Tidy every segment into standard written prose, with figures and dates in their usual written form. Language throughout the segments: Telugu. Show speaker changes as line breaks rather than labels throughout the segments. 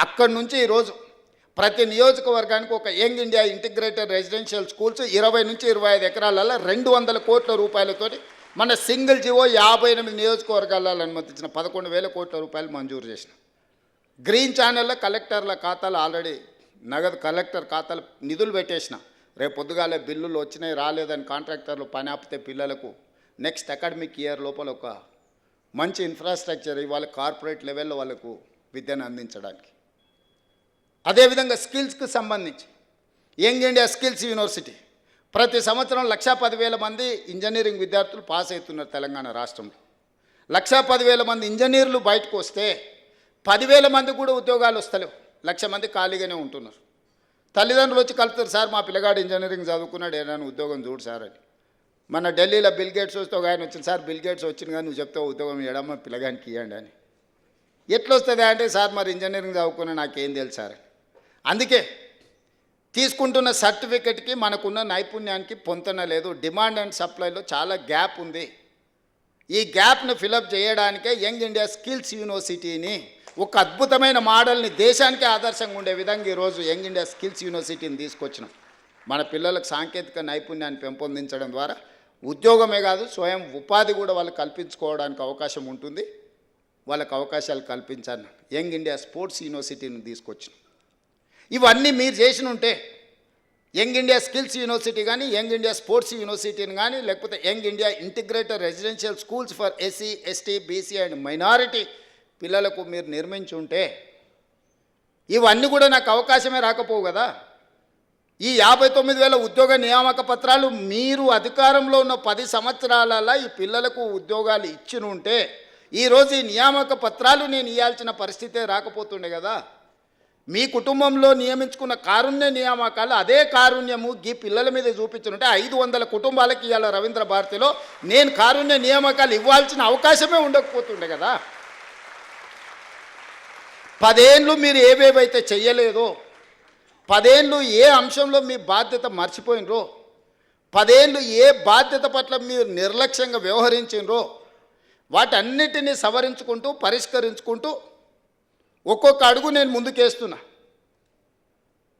అక్కడి నుంచి ఈరోజు ప్రతి నియోజకవర్గానికి ఒక young India integrated residential schools 20 నుంచి 25 ఎకరాలలో 200 కోట్ల రూపాయలతోటి మన సింగిల్ జీవో 58 నియోజకవర్గాలలో అనుమతించిన 11,000 కోట్ల రూపాయలు మంజూరు చేసిన. గ్రీన్ ఛానల్లో కలెక్టర్ల ఖాతాలు ఆల్రెడీ నగదు కలెక్టర్ ఖాతాలు నిధులు పెట్టేసిన. రేపు పొద్దుగాలే బిల్లులు వచ్చినాయి రాలేదని కాంట్రాక్టర్లు పని ఆపితే పిల్లలకు నెక్స్ట్ అకాడమిక్ ఇయర్ లోపల ఒక మంచి ఇన్ఫ్రాస్ట్రక్చర్ ఇవాళ కార్పొరేట్ లెవెల్లో వాళ్ళకు విద్యను అందించడానికి. అదేవిధంగా స్కిల్స్కి సంబంధించి యంగ్ ఇండియా స్కిల్స్ యూనివర్సిటీ ప్రతి సంవత్సరం 1,10,000 మంది ఇంజనీరింగ్ విద్యార్థులు పాస్ అవుతున్నారు తెలంగాణ రాష్ట్రంలో. 1,10,000 మంది ఇంజనీర్లు బయటకు వస్తే 10,000 మంది కూడా ఉద్యోగాలు వస్తలేవు. 1,00,000 మంది ఖాళీగానే ఉంటున్నారు. తల్లిదండ్రులు వచ్చి కలుపుతారు, సార్ మా పిల్లగాడు ఇంజనీరింగ్ చదువుకున్నాడు ఏదైనా ఉద్యోగం చూడు సార్ అని. మన ఢిల్లీలో బిల్ గేట్స్ వస్తే ఒక ఆయన వచ్చింది, సార్ బిల్ గేట్స్ వచ్చింది కానీ నువ్వు చెప్తే ఉద్యోగం ఇవ్వడమ్మా పిల్లగానికి ఇవ్వండి అని. ఎట్లా వస్తుంది అంటే, సార్ మరి ఇంజనీరింగ్ చదువుకున్నా నాకేం తెలుసు సార్. అందుకే తీసుకుంటున్న సర్టిఫికెట్కి మనకున్న నైపుణ్యానికి పొంతన లేదు. డిమాండ్ అండ్ సప్లైలో చాలా గ్యాప్ ఉంది. ఈ గ్యాప్ను ఫిలప్ చేయడానికే యంగ్ ఇండియా స్కిల్స్ యూనివర్సిటీని ఒక అద్భుతమైన మోడల్ని దేశానికే ఆదర్శంగా ఉండే విధంగా ఈరోజు యంగ్ ఇండియా స్కిల్స్ యూనివర్సిటీని తీసుకొచ్చినాం. మన పిల్లలకు సాంకేతిక నైపుణ్యాన్ని పెంపొందించడం ద్వారా ఉద్యోగమే కాదు స్వయం ఉపాధి కూడా వాళ్ళకి కల్పించుకోవడానికి అవకాశం ఉంటుంది. వాళ్ళకు అవకాశాలు కల్పించాను యంగ్ ఇండియా స్పోర్ట్స్ యూనివర్సిటీని తీసుకొచ్చినాం. ఇవన్నీ మీరు చేసిన ఉంటే యంగ్ ఇండియా స్కిల్స్ యూనివర్సిటీ కానీ యంగ్ ఇండియా స్పోర్ట్స్ యూనివర్సిటీని కానీ లేకపోతే young India integrated residential schools for SC ST BC and minority పిల్లలకు మీరు నిర్మించి ఉంటే ఇవన్నీ కూడా నాకు అవకాశమే రాకపోవు కదా. ఈ 59,000 ఉద్యోగ నియామక పత్రాలు మీరు అధికారంలో ఉన్న 10 సంవత్సరాలలో ఈ పిల్లలకు ఉద్యోగాలు ఇచ్చి ఉంటే ఈరోజు ఈ నియామక పత్రాలు నేను ఇవ్వాల్సిన పరిస్థితే రాకపోతుండే కదా. మీ కుటుంబంలో నియమించుకున్న కారుణ్య నియామకాలు అదే కారుణ్యము ఈ పిల్లల మీద చూపించుంటే 500 కుటుంబాలకి ఇవాళ రవీంద్ర భారతిలో నేను కారుణ్య నియామకాలు ఇవ్వాల్సిన అవకాశమే ఉండకపోతుండే కదా. 10 ఏళ్ళు మీరు ఏవేవైతే చెయ్యలేదో, 10 ఏళ్ళు ఏ అంశంలో మీ బాధ్యత మర్చిపోయినరో, 10 ఏళ్ళు ఏ బాధ్యత పట్ల మీరు నిర్లక్ష్యంగా వ్యవహరించినరో వాటన్నిటినీ సవరించుకుంటూ పరిష్కరించుకుంటూ ఒక్కొక్క అడుగు నేను ముందుకేస్తున్నా.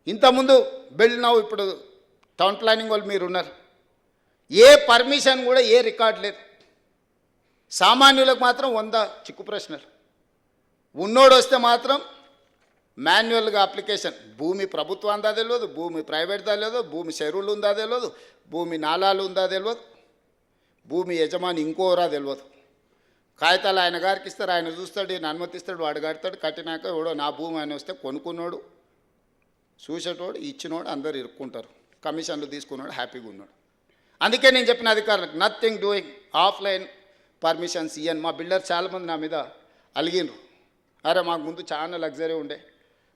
ఇంతకుముందు బిల్డ్ ఇప్పుడు టౌన్ ప్లానింగ్ వాళ్ళు మీరు ఉన్నారు, ఏ పర్మిషన్ కూడా ఏ రికార్డు లేదు. సామాన్యులకు మాత్రం 100 చిక్కు ప్రశ్నలు, ఉన్నోడు వస్తే మాత్రం మాన్యువల్గా అప్లికేషన్. భూమి ప్రభుత్వం ఉందా తెలియదు, భూమి ప్రైవేట్దా తెలియదు, భూమి చెరువులు ఉందా తెలియదు, భూమి నాలాలు ఉందా తెలియదు, భూమి యజమాని ఇంకోరా తెలియదు. కాగితాలు ఆయన గారికి ఇస్తారు, ఆయన చూస్తాడు, ఈయన అనుమతిస్తాడు, వాడు కడతాడు. కట్టినాక ఎవడో నా భూమి అని వస్తే కొనుక్కున్నాడు, చూసేటోడు, ఇచ్చినోడు అందరు ఇరుక్కుంటారు. కమిషన్లు తీసుకున్నాడు, హ్యాపీగా ఉన్నాడు. అందుకే నేను చెప్పిన అధికారులకు నథింగ్ డూయింగ్, ఆఫ్లైన్ పర్మిషన్స్ ఇయ్యను. మా బిల్డర్ చాలామంది నా మీద అలిగినరు, అరే మాకు ముందు చాలా లగ్జరీ ఉండే,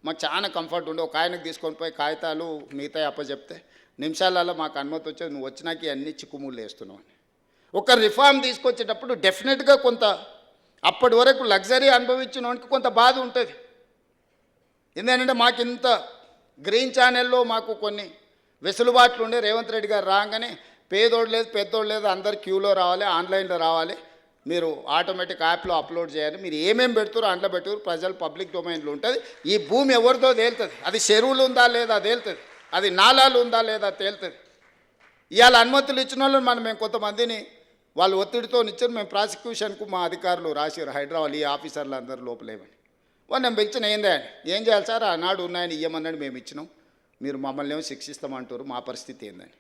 మాకు చాలా కంఫర్ట్ ఉండే, ఒక ఆయనకు తీసుకొని పోయి కాగితాలు మిగతా అప్పచెప్తే నిమిషాలలో మాకు అనుమతి వచ్చేది, నువ్వు వచ్చినాక అన్ని చిక్కుముళ్ళు వేస్తున్నావు అని. ఒక రిఫార్మ్ తీసుకొచ్చేటప్పుడు డెఫినెట్గా కొంత అప్పటి వరకు లగ్జరీ అనుభవించిన వానికి కొంత బాధ ఉంటుంది. ఎందుకంటే మాకు ఇంత గ్రీన్ ఛానల్లో మాకు కొన్ని వెసులుబాట్లు ఉండే. రేవంత్ రెడ్డి గారు రాగానే పేదోడు లేదు పెద్దోడు లేదు అందరు క్యూలో రావాలి, ఆన్లైన్లో రావాలి, మీరు ఆటోమేటిక్ యాప్లో అప్లోడ్ చేయాలి, మీరు ఏమేమి పెడుతారో అందులో పెట్టుకుని ప్రజలు పబ్లిక్ డొమైన్లో ఉంటుంది. ఈ భూమి ఎవరిదో తేలుతుంది, అది చెరువులు ఉందా లేదా తేలుతుంది, అది నాలాలు ఉందా లేదా తేలుతుంది. ఇవాళ అనుమతులు ఇచ్చిన వాళ్ళు మేము కొంతమందిని వాళ్ళు ఒత్తిడితో ఇచ్చారు, మేము ప్రాసిక్యూషన్కు మా అధికారులు రాశారు హైదరాబాద్, ఈ ఆఫీసర్లు అందరూ లోపలేమని. వాళ్ళు నేను పిలిచిన ఏందే అని, ఏం చేయాలి సార్ ఆనాడు ఉన్నాయని ఇవ్వమన్నాడు, మేము ఇచ్చినాం, మీరు మమ్మల్ని ఏమో శిక్షిస్తామంటారు, మా పరిస్థితి ఏందని.